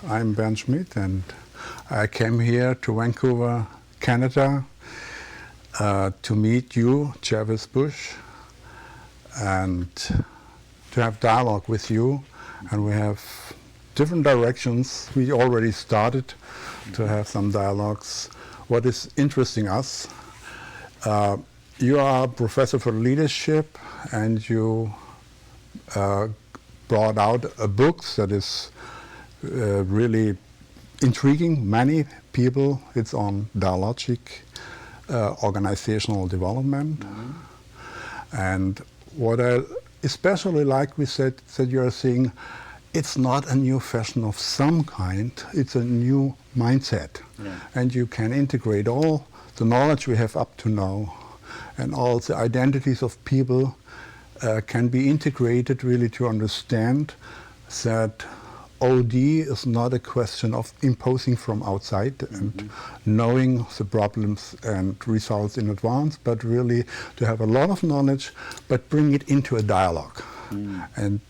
I'm Bernd Schmid, and I came here to Vancouver, Canada, to meet you, Gervase Bushe, and to have dialogue with you. And we have different directions. We already started to have some dialogues. What is interesting us, you are a professor for leadership, and you brought out a book that is really intriguing many people. It's on dialogic organizational development. And what I especially like, we said that you are saying it's not a new fashion of some kind, it's a new mindset. And you can integrate all the knowledge we have up to now and all the identities of people can be integrated really to understand that OD is not a question of imposing from outside and knowing the problems and results in advance, but really to have a lot of knowledge, but bring it into a dialogue and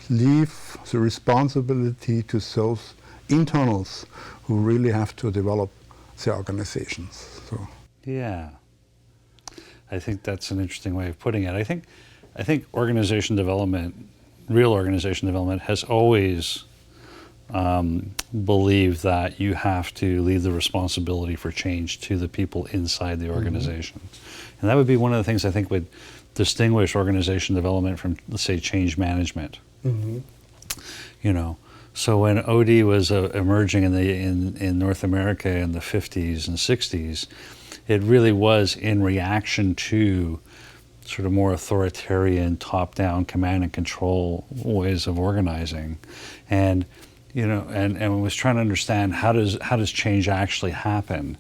leave the responsibility to those internals who really have to develop their organizations. So. Yeah, I think that's an interesting way of putting it. I think organization development, real organization development, has always believed that you have to leave the responsibility for change to the people inside the organization. And that would be one of the things I think would distinguish organization development from, let's say, change management. You know, so when OD was emerging in North America in the 50s and 60s, it really was in reaction to sort of more authoritarian, top-down command and control ways of organizing, and you know, and was trying to understand how does change actually happen.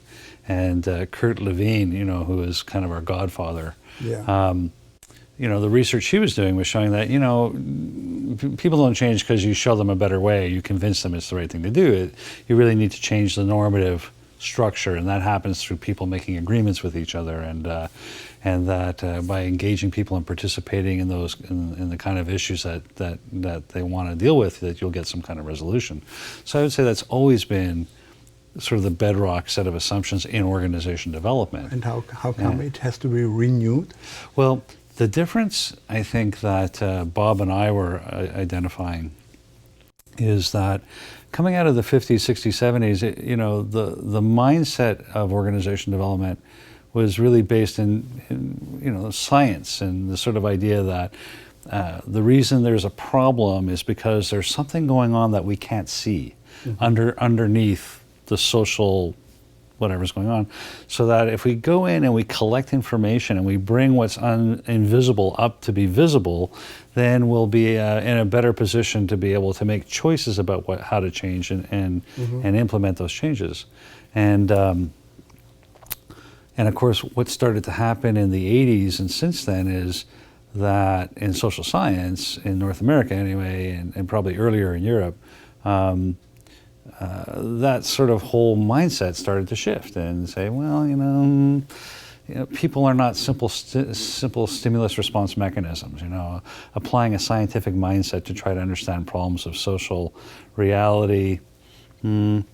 And Kurt Lewin, you know, who is kind of our godfather, you know, the research he was doing was showing that, you know, people don't change because you show them a better way, you convince them it's the right thing to do. You really need to change the normative structure, and that happens through people making agreements with each other, and that by engaging people and participating in those in the kind of issues that they want to deal with, that you'll get some kind of resolution. So I would say that's always been sort of the bedrock set of assumptions in organization development. And how come it has to be renewed? Well, the difference I think that Bob and I were identifying is that coming out of the 50s, 60s, 70s, you know, the mindset of organization development was really based in you know, science, and the sort of idea that the reason there's a problem is because there's something going on that we can't see underneath the social whatever's going on, so that if we go in and we collect information and we bring what's invisible up to be visible, then we'll be in a better position to be able to make choices about how to change and implement those changes. And of course, what started to happen in the 80s and since then is that in social science, in North America anyway, and probably earlier in Europe, that sort of whole mindset started to shift and say, well, you know, people are not simple stimulus response mechanisms. You know, applying a scientific mindset to try to understand problems of social reality, and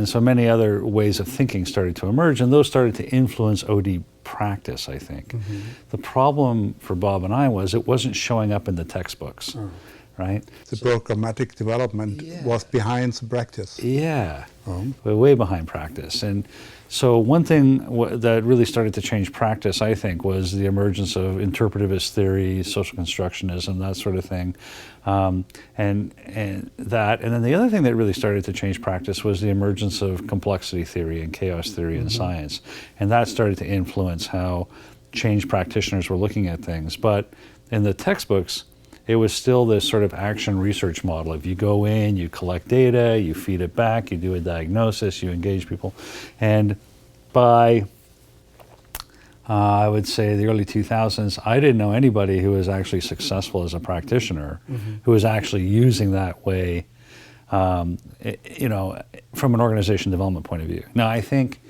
so many other ways of thinking started to emerge, and those started to influence OD practice, I think. The problem for Bob and I was it wasn't showing up in the textbooks. Right? The programmatic development was behind the practice. We're way behind practice. And so one thing that really started to change practice, I think, was the emergence of interpretivist theory, social constructionism, that sort of thing. And then the other thing that really started to change practice was the emergence of complexity theory and chaos theory in science. And that started to influence how change practitioners were looking at things. But in the textbooks, it was still this sort of action research model. If you go in, you collect data, you feed it back, you do a diagnosis, you engage people. And by, I would say, the early 2000s, I didn't know anybody who was actually successful as a practitioner, who was actually using that way, you know, from an organization development point of view. Now, I think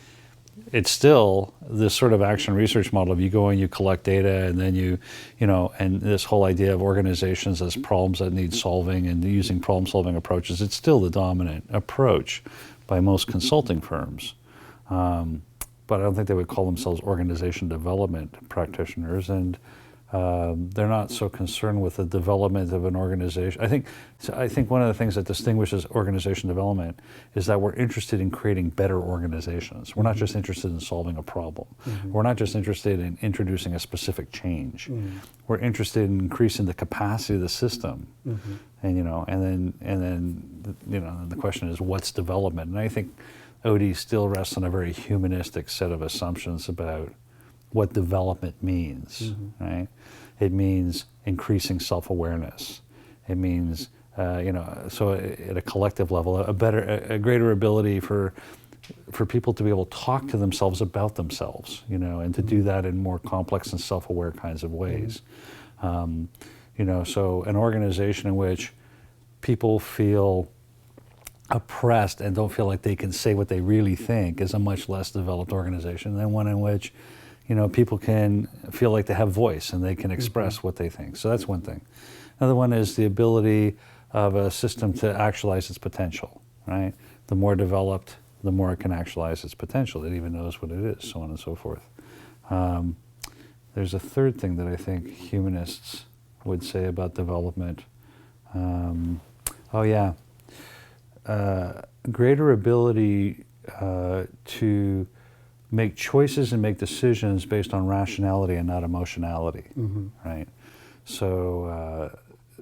it's still this sort of action research model of you go and you collect data, and then you know, and this whole idea of organizations as problems that need solving and using problem-solving approaches. It's still the dominant approach by most consulting firms. But I don't think they would call themselves organization development practitioners, and they're not so concerned with the development of an organization. I think one of the things that distinguishes organization development is that we're interested in creating better organizations. We're not just interested in solving a problem. We're not just interested in introducing a specific change. We're interested in increasing the capacity of the system. And you know, and then you know, the question is, what's development? And I think OD still rests on a very humanistic set of assumptions about what development means, right? It means increasing self-awareness. It means, you know, so at a collective level, a greater ability for people to be able to talk to themselves about themselves, you know, and to do that in more complex and self-aware kinds of ways. You know, so an organization in which people feel oppressed and don't feel like they can say what they really think is a much less developed organization than one in which, you know, people can feel like they have voice and they can express what they think. So that's one thing. Another one is the ability of a system to actualize its potential, right? The more developed, the more it can actualize its potential. It even knows what it is, so on and so forth. There's a third thing that I think humanists would say about development. Greater ability to make choices and make decisions based on rationality and not emotionality, right? So,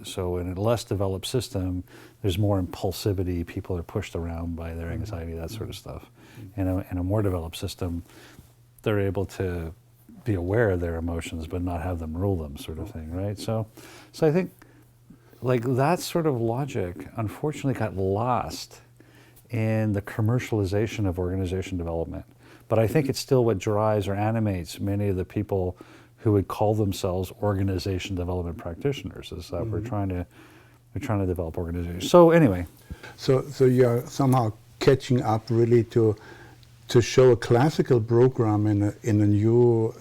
so in a less developed system, there's more impulsivity. People are pushed around by their anxiety, that sort of stuff. In a more developed system, they're able to be aware of their emotions, but not have them rule them, sort of thing, right? So I think, like, that sort of logic, unfortunately, got lost in the commercialization of organization development. But I think it's still what drives or animates many of the people who would call themselves organization development practitioners, is that we're trying to develop organizations. So anyway. So you're somehow catching up really to show a classical program in a new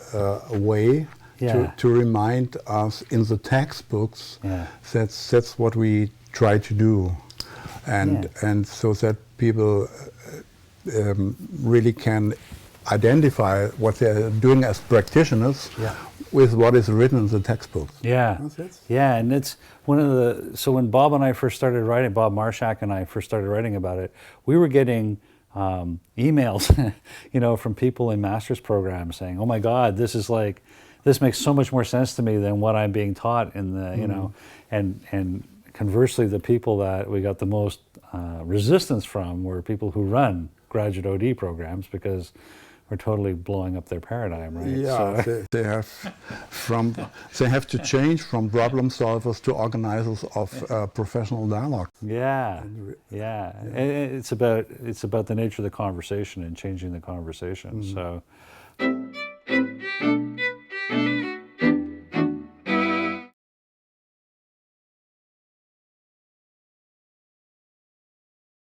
way. Yeah. To remind us in the textbooks, that's what we try to do, and so that people really can identify what they're doing as practitioners with what is written in the textbooks. Yeah, and it's one of the, so when Bob and I first started writing, Bob Marshak and I first started writing about it, we were getting emails, you know, from people in master's programs saying, oh my God, this makes so much more sense to me than what I'm being taught in the, you know, and conversely, the people that we got the most resistance from were people who run graduate OD programs, because we're totally blowing up their paradigm, right? Yeah, so they have to change from problem solvers to organizers of professional dialogue. Yeah. And it's about the nature of the conversation and changing the conversation. So.